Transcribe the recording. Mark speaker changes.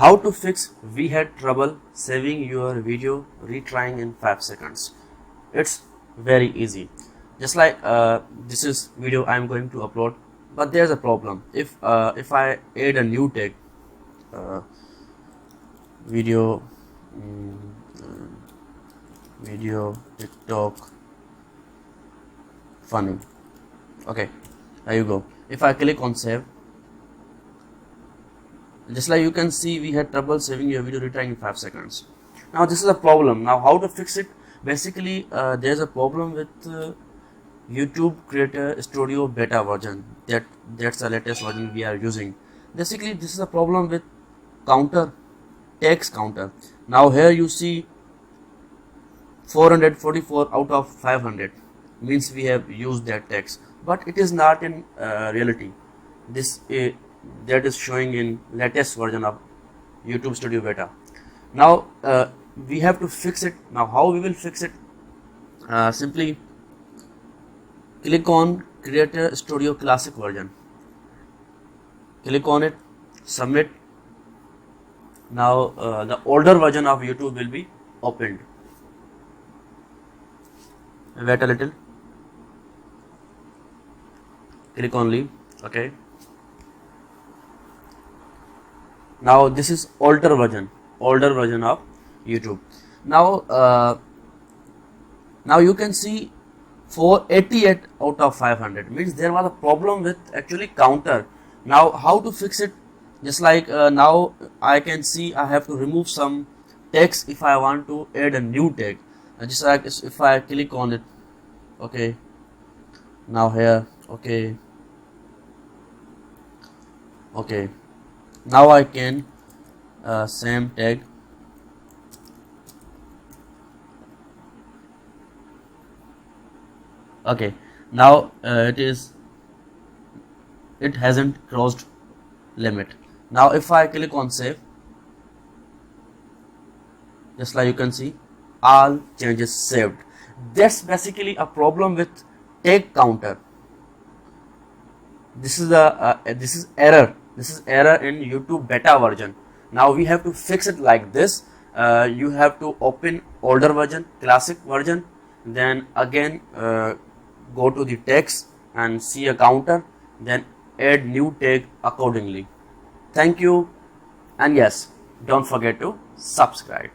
Speaker 1: How to fix we had trouble saving your video retrying in 5 seconds. It's very easy. Just like this is video I'm going to upload, but there's a problem. If I add a new tag, video video TikTok funny. Okay, there you go. If I click on save, just like you can see, we had trouble saving your video retrying in 5 seconds. Now this is a problem. Now how to fix it? Basically there's a problem with YouTube Creator Studio beta version. That's the latest version we are using. Basically this is a problem with counter, text counter. Now here you see 444 out of 500 means we have used that text, but it is not in reality. This that is showing in latest version of YouTube Studio beta. Now we have to fix it. Now how we will fix it? Simply click on Creator Studio Classic version, click on it, submit. Now the older version of YouTube will be opened. Wait a little, click on leave. Okay, now this is older version of YouTube. Now now you can see 488 out of 500 means there was a problem with actually counter. Now how to fix it? Just like now I can see I have to remove some text if I want to add a new tag. Just like if I click on it, okay, now here, okay, now I can same tag, okay, now it hasn't crossed limit. Now if I click on save, just like you can see all changes saved. That's basically a problem with tag counter. This is error. This is error in YouTube beta version. Now we have to fix it like this. You have to open older version, classic version, then again go to the text and see a counter, then add new tag accordingly. Thank you, and yes, don't forget to subscribe.